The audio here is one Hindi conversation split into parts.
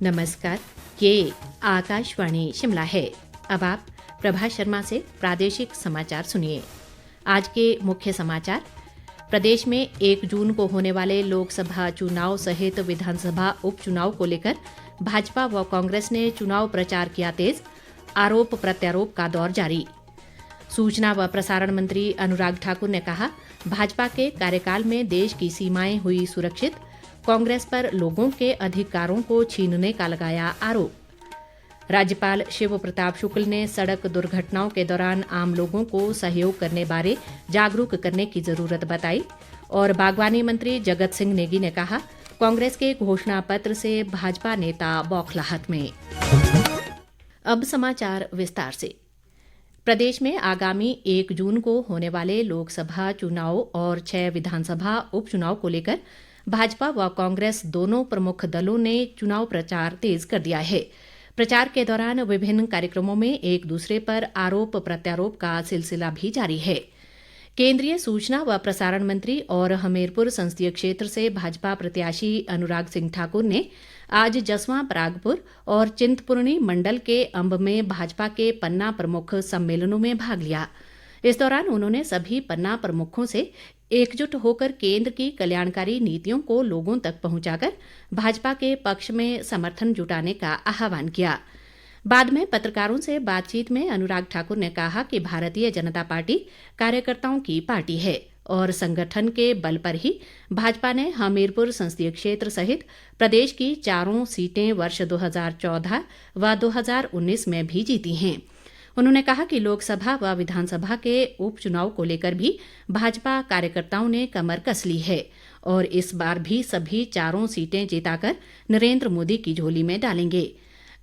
नमस्कार। ये आकाशवाणी शिमला है। अब आप प्रभा शर्मा से प्रादेशिक समाचार सुनिए। आज के मुख्य समाचार। प्रदेश में 1 जून को होने वाले लोकसभा चुनाव सहित विधानसभा उपचुनाव को लेकर भाजपा व कांग्रेस ने चुनाव प्रचार किया तेज। आरोप प्रत्यारोप का दौर जारी। सूचना व प्रसारण मंत्री अनुराग ठाकुर ने कहा, भाजपा के कार्यकाल में देश की सीमाएं हुई सुरक्षित। कांग्रेस पर लोगों के अधिकारों को छीनने का लगाया आरोप। राज्यपाल शिव प्रताप शुक्ल ने सड़क दुर्घटनाओं के दौरान आम लोगों को सहयोग करने बारे जागरूक करने की जरूरत बताई। और बागवानी मंत्री जगत सिंह नेगी ने कहा, कांग्रेस के घोषणा पत्र से भाजपा नेता बौखलाहट में। अब समाचार विस्तार से। प्रदेश में आगामी 1 जून को होने वाले लोकसभा चुनाव और 6 विधानसभा उपचुनाव को लेकर भाजपा व कांग्रेस दोनों प्रमुख दलों ने चुनाव प्रचार तेज कर दिया है। प्रचार के दौरान विभिन्न कार्यक्रमों में एक दूसरे पर आरोप प्रत्यारोप का सिलसिला भी जारी है। केंद्रीय सूचना व प्रसारण मंत्री और हमीरपुर संसदीय क्षेत्र से भाजपा प्रत्याशी अनुराग सिंह ठाकुर ने आज जसवां परागपुर और चिंतपूर्णी मंडल के अंब में भाजपा के पन्ना प्रमुख सम्मेलनों में भाग लिया। इस दौरान उन्होंने सभी पन्ना प्रमुखों से एकजुट होकर केंद्र की कल्याणकारी नीतियों को लोगों तक पहुंचाकर भाजपा के पक्ष में समर्थन जुटाने का आह्वान किया। बाद में पत्रकारों से बातचीत में अनुराग ठाकुर ने कहा कि भारतीय जनता पार्टी कार्यकर्ताओं की पार्टी है और संगठन के बल पर ही भाजपा ने हमीरपुर संसदीय क्षेत्र सहित प्रदेश की 4 सीटें वर्ष 2014 व 2019 में भी जीती हैं। उन्होंने कहा कि लोकसभा व विधानसभा के उपचुनाव को लेकर भी भाजपा कार्यकर्ताओं ने कमर कस ली है और इस बार भी सभी 4 सीटें जिताकर नरेंद्र मोदी की झोली में डालेंगे।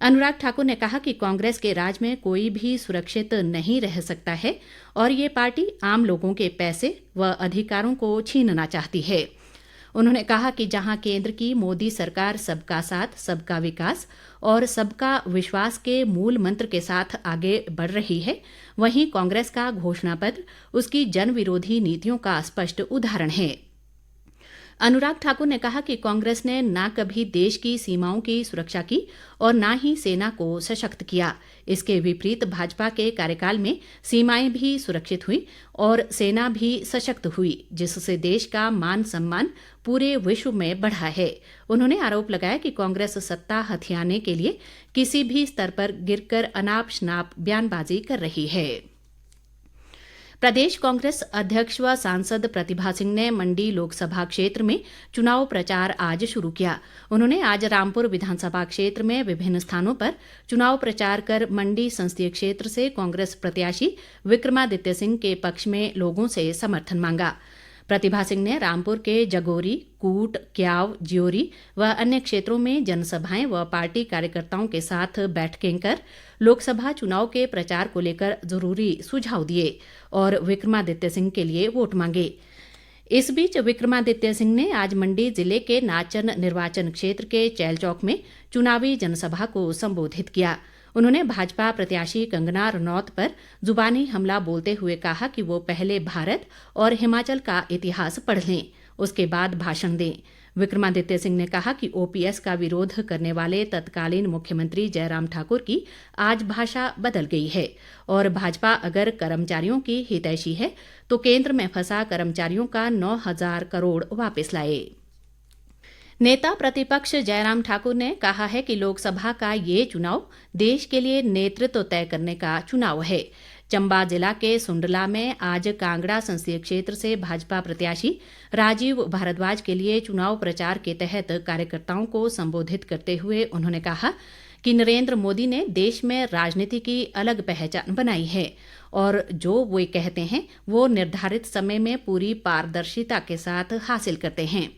अनुराग ठाकुर ने कहा कि कांग्रेस के राज में कोई भी सुरक्षित नहीं रह सकता है और ये पार्टी आम लोगों के पैसे व अधिकारों को छीनना चाहती है। उन्होंने कहा कि जहां केंद्र की मोदी सरकार सबका साथ, सबका विकास और सबका विश्वास के मूल मंत्र के साथ आगे बढ़ रही है, वहीं कांग्रेस का घोषणा पत्र उसकी जन विरोधी नीतियों का स्पष्ट उदाहरण है। अनुराग ठाकुर ने कहा कि कांग्रेस ने न कभी देश की सीमाओं की सुरक्षा की और न ही सेना को सशक्त किया। इसके विपरीत भाजपा के कार्यकाल में सीमाएं भी सुरक्षित हुई और सेना भी सशक्त हुई, जिससे देश का मान सम्मान पूरे विश्व में बढ़ा है। उन्होंने आरोप लगाया कि कांग्रेस सत्ता हथियाने के लिए किसी भी स्तर पर गिरकर अनाप शनाप बयानबाजी कर रही है। प्रदेश कांग्रेस अध्यक्ष व सांसद प्रतिभा सिंह ने मंडी लोकसभा क्षेत्र में चुनाव प्रचार आज शुरू किया। उन्होंने आज रामपुर विधानसभा क्षेत्र में विभिन्न स्थानों पर चुनाव प्रचार कर मंडी संसदीय क्षेत्र से कांग्रेस प्रत्याशी विक्रमादित्य सिंह के पक्ष में लोगों से समर्थन मांगा। प्रतिभा सिंह ने रामपुर के जगोरी, कूट, क्याव, ज्योरी व अन्य क्षेत्रों में जनसभाएं व पार्टी कार्यकर्ताओं के साथ बैठकें कर लोकसभा चुनाव के प्रचार को लेकर जरूरी सुझाव दिए और विक्रमादित्य सिंह के लिए वोट मांगे। इस बीच विक्रमादित्य सिंह ने आज मंडी जिले के नाचन निर्वाचन क्षेत्र के चैलचौक में चुनावी जनसभा को संबोधित किया। उन्होंने भाजपा प्रत्याशी कंगना रनौत पर जुबानी हमला बोलते हुए कहा कि वो पहले भारत और हिमाचल का इतिहास पढ़ लें, उसके बाद भाषण दें। विक्रमादित्य सिंह ने कहा कि ओपीएस का विरोध करने वाले तत्कालीन मुख्यमंत्री जयराम ठाकुर की आज भाषा बदल गई है और भाजपा अगर कर्मचारियों की हितैषी है तो केंद्र में फंसा कर्मचारियों का 9,000 करोड़ वापस लाए। नेता प्रतिपक्ष जयराम ठाकुर ने कहा है कि लोकसभा का ये चुनाव देश के लिए नेतृत्व तय करने का चुनाव है। चंबा जिला के सुंडला में आज कांगड़ा संसदीय क्षेत्र से भाजपा प्रत्याशी राजीव भारद्वाज के लिए चुनाव प्रचार के तहत कार्यकर्ताओं को संबोधित करते हुए उन्होंने कहा कि नरेंद्र मोदी ने देश में राजनीति की अलग पहचान बनाई है और जो वे कहते हैं वो निर्धारित समय में पूरी पारदर्शिता के साथ हासिल करते हैं।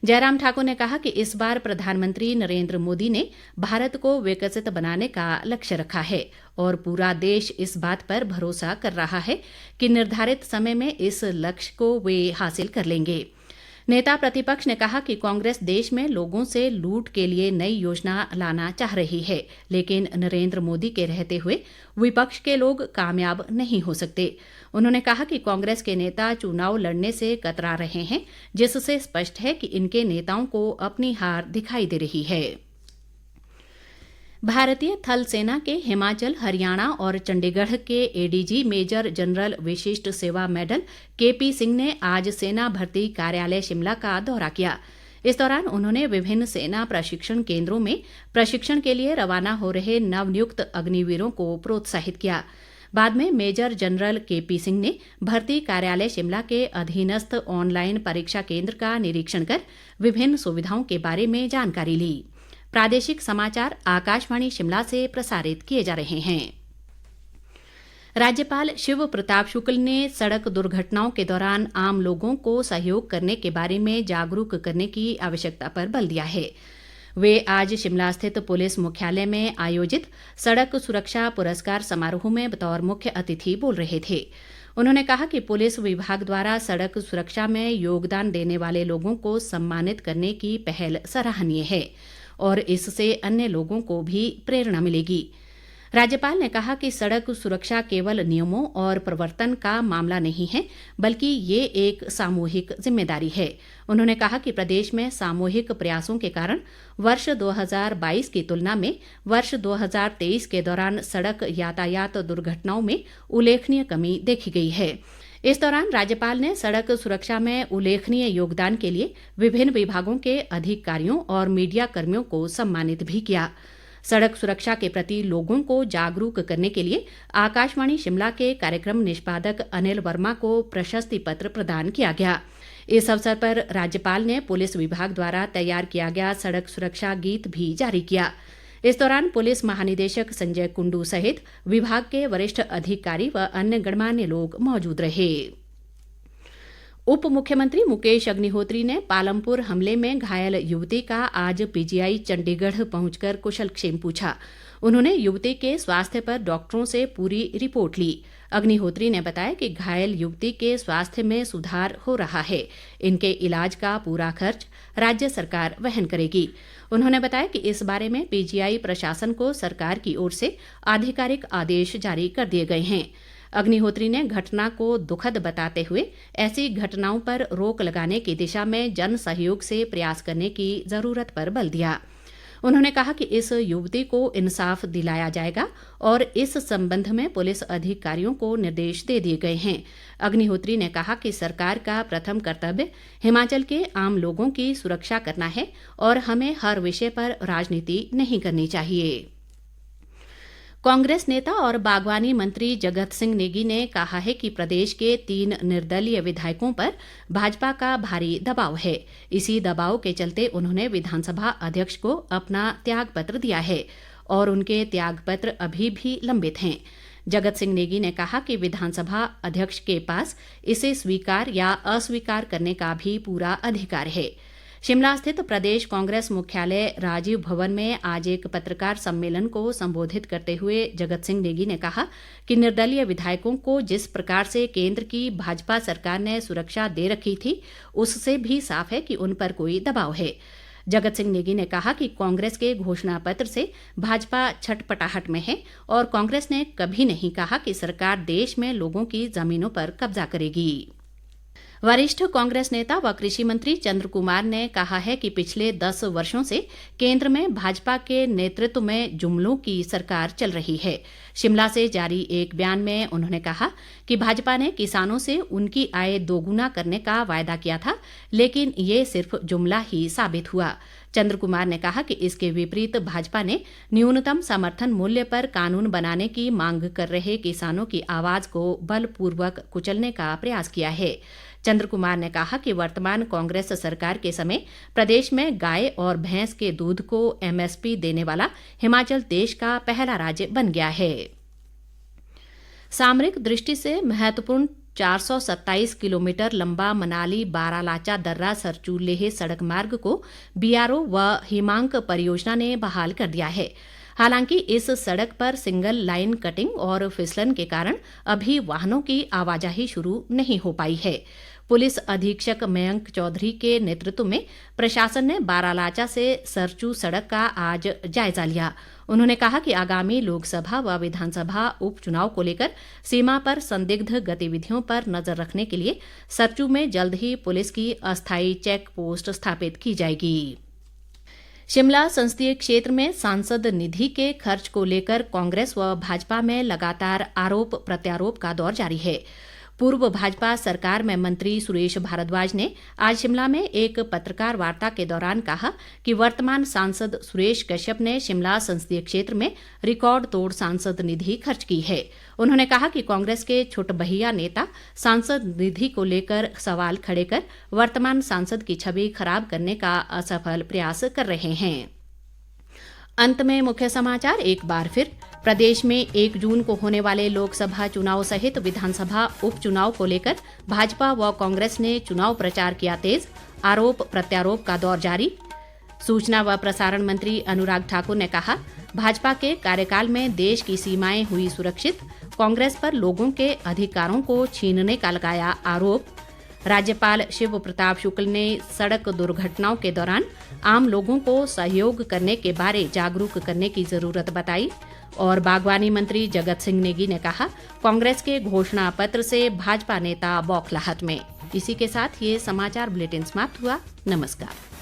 जयराम ठाकुर ने कहा कि इस बार प्रधानमंत्री नरेंद्र मोदी ने भारत को विकसित बनाने का लक्ष्य रखा है और पूरा देश इस बात पर भरोसा कर रहा है कि निर्धारित समय में इस लक्ष्य को वे हासिल कर लेंगे। नेता प्रतिपक्ष ने कहा कि कांग्रेस देश में लोगों से लूट के लिए नई योजना लाना चाह रही है, लेकिन नरेंद्र मोदी के रहते हुए विपक्ष के लोग कामयाब नहीं हो सकते। उन्होंने कहा कि कांग्रेस के नेता चुनाव लड़ने से कतरा रहे हैं, जिससे स्पष्ट है कि इनके नेताओं को अपनी हार दिखाई दे रही है। भारतीय थल सेना के हिमाचल, हरियाणा और चंडीगढ़ के एडीजी मेजर जनरल विशिष्ट सेवा मेडल केपी सिंह ने आज सेना भर्ती कार्यालय शिमला का दौरा किया। इस दौरान उन्होंने विभिन्न सेना प्रशिक्षण केंद्रों में प्रशिक्षण के लिए रवाना हो रहे नवनियुक्त अग्निवीरों को प्रोत्साहित किया। बाद में मेजर जनरल केपी सिंह ने भर्ती कार्यालय शिमला के अधीनस्थ ऑनलाइन परीक्षा केंद्र का निरीक्षण कर विभिन्न सुविधाओं के बारे में जानकारी ली। प्रादेशिक समाचार आकाशवाणी शिमला से प्रसारित किए जा रहे हैं। राज्यपाल शिव प्रताप शुक्ल ने सड़क दुर्घटनाओं के दौरान आम लोगों को सहयोग करने के बारे में जागरूक करने की आवश्यकता पर बल दिया है। वे आज शिमला स्थित पुलिस मुख्यालय में आयोजित सड़क सुरक्षा पुरस्कार समारोह में बतौर मुख्य अतिथि बोल रहे थे। उन्होंने कहा कि पुलिस विभाग द्वारा सड़क सुरक्षा में योगदान देने वाले लोगों को सम्मानित करने की पहल सराहनीय है और इससे अन्य लोगों को भी प्रेरणा मिलेगी। राज्यपाल ने कहा कि सड़क सुरक्षा केवल नियमों और प्रवर्तन का मामला नहीं है, बल्कि ये एक सामूहिक जिम्मेदारी है। उन्होंने कहा कि प्रदेश में सामूहिक प्रयासों के कारण वर्ष 2022 की तुलना में वर्ष 2023 के दौरान सड़क यातायात दुर्घटनाओं में उल्लेखनीय कमी देखी गई है। इस दौरान राज्यपाल ने सड़क सुरक्षा में उल्लेखनीय योगदान के लिए विभिन्न विभागों के अधिकारियों और मीडिया कर्मियों को सम्मानित भी किया। सड़क सुरक्षा के प्रति लोगों को जागरूक करने के लिए आकाशवाणी शिमला के कार्यक्रम निष्पादक अनिल वर्मा को प्रशस्ति पत्र प्रदान किया गया। इस अवसर पर राज्यपाल ने पुलिस विभाग द्वारा तैयार किया गया सड़क सुरक्षा गीत भी जारी किया। इस दौरान पुलिस महानिदेशक संजय कुंडू सहित विभाग के वरिष्ठ अधिकारी व अन्य गणमान्य लोग मौजूद रहे। उप मुख्यमंत्री मुकेश अग्निहोत्री ने पालमपुर हमले में घायल युवती का आज पीजीआई चंडीगढ़ पहुंचकर कुशलक्षेम पूछा। उन्होंने युवती के स्वास्थ्य पर डॉक्टरों से पूरी रिपोर्ट ली। अग्निहोत्री ने बताया कि घायल युवती के स्वास्थ्य में सुधार हो रहा है। इनके इलाज का पूरा खर्च राज्य सरकार वहन करेगी। उन्होंने बताया कि इस बारे में पीजीआई प्रशासन को सरकार की ओर से आधिकारिक आदेश जारी कर दिए गए हैं। अग्निहोत्री ने घटना को दुखद बताते हुए ऐसी घटनाओं पर रोक लगाने की दिशा में जन सहयोग से प्रयास करने की जरूरत पर बल दिया। उन्होंने कहा कि इस युवती को इंसाफ दिलाया जाएगा और इस संबंध में पुलिस अधिकारियों को निर्देश दे दिए गए हैं। अग्निहोत्री ने कहा कि सरकार का प्रथम कर्तव्य हिमाचल के आम लोगों की सुरक्षा करना है और हमें हर विषय पर राजनीति नहीं करनी चाहिए। कांग्रेस नेता और बागवानी मंत्री जगत सिंह नेगी ने कहा है कि प्रदेश के 3 निर्दलीय विधायकों पर भाजपा का भारी दबाव है। इसी दबाव के चलते उन्होंने विधानसभा अध्यक्ष को अपना त्यागपत्र दिया है और उनके त्यागपत्र अभी भी लंबित हैं। जगत सिंह नेगी ने कहा कि विधानसभा अध्यक्ष के पास इसे स्वीकार या अस्वीकार करने का भी पूरा अधिकार है। शिमला स्थित प्रदेश कांग्रेस मुख्यालय राजीव भवन में आज एक पत्रकार सम्मेलन को संबोधित करते हुए जगत सिंह नेगी ने कहा कि निर्दलीय विधायकों को जिस प्रकार से केंद्र की भाजपा सरकार ने सुरक्षा दे रखी थी, उससे भी साफ है कि उन पर कोई दबाव है। जगत सिंह नेगी ने कहा कि कांग्रेस के घोषणा पत्र से भाजपा छटपटाहट में है और कांग्रेस ने कभी नहीं कहा कि सरकार देश में लोगों की जमीनों पर कब्जा करेगी। वरिष्ठ कांग्रेस नेता व कृषि मंत्री चंद्र कुमार ने कहा है कि पिछले 10 वर्षों से केंद्र में भाजपा के नेतृत्व में जुमलों की सरकार चल रही है। शिमला से जारी एक बयान में उन्होंने कहा कि भाजपा ने किसानों से उनकी आय दोगुना करने का वायदा किया था, लेकिन ये सिर्फ जुमला ही साबित हुआ। चंद्र कुमार ने कहा कि इसके विपरीत भाजपा ने न्यूनतम समर्थन मूल्य पर कानून बनाने की मांग कर रहे किसानों की आवाज को बलपूर्वक कुचलने का प्रयास किया है। चंद्र कुमार ने कहा कि वर्तमान कांग्रेस सरकार के समय प्रदेश में गाय और भैंस के दूध को एमएसपी देने वाला हिमाचल देश का पहला राज्य बन गया है। सामरिक दृष्टि से महत्वपूर्ण 427 किलोमीटर लंबा मनाली बारालाचा दर्रा सरचू लेह सड़क मार्ग को बीआरओ व हिमांक परियोजना ने बहाल कर दिया है। हालांकि इस सड़क पर सिंगल लाइन कटिंग और फिसलन के कारण अभी वाहनों की आवाजाही शुरू नहीं हो पाई है। पुलिस अधीक्षक मयंक चौधरी के नेतृत्व में प्रशासन ने बारालाचा से सरचू सड़क का आज जायजा लिया। उन्होंने कहा कि आगामी लोकसभा व विधानसभा उपचुनाव को लेकर सीमा पर संदिग्ध गतिविधियों पर नजर रखने के लिए सरचू में जल्द ही पुलिस की अस्थायी चेक पोस्ट स्थापित की जाएगी। शिमला संसदीय क्षेत्र में सांसद निधि के खर्च को लेकर कांग्रेस व भाजपा में लगातार आरोप प्रत्यारोप का दौर जारी है। पूर्व भाजपा सरकार में मंत्री सुरेश भारद्वाज ने आज शिमला में एक पत्रकार वार्ता के दौरान कहा कि वर्तमान सांसद सुरेश कश्यप ने शिमला संसदीय क्षेत्र में रिकॉर्ड तोड़ सांसद निधि खर्च की है। उन्होंने कहा कि कांग्रेस के छुटभैया नेता सांसद निधि को लेकर सवाल खड़े कर वर्तमान सांसद की छवि खराब करने का असफल प्रयास कर रहे हैं। अंत में मुख्य समाचार एक बार फिर। प्रदेश में 1 जून को होने वाले लोकसभा चुनाव सहित विधानसभा उपचुनाव को लेकर भाजपा व कांग्रेस ने चुनाव प्रचार किया तेज, आरोप प्रत्यारोप का दौर जारी। सूचना व प्रसारण मंत्री अनुराग ठाकुर ने कहा, भाजपा के कार्यकाल में देश की सीमाएं हुई सुरक्षित, कांग्रेस पर लोगों के अधिकारों को छीनने का लगाया आरोप। राज्यपाल शिव प्रताप शुक्ल ने सड़क दुर्घटनाओं के दौरान आम लोगों को सहयोग करने के बारे जागरूक करने की जरूरत बताई। और बागवानी मंत्री जगत सिंह नेगी ने कहा, कांग्रेस के घोषणा पत्र से भाजपा नेता बौखलाहट में। इसी के साथ ये समाचार बुलेटिन समाप्त हुआ। नमस्कार।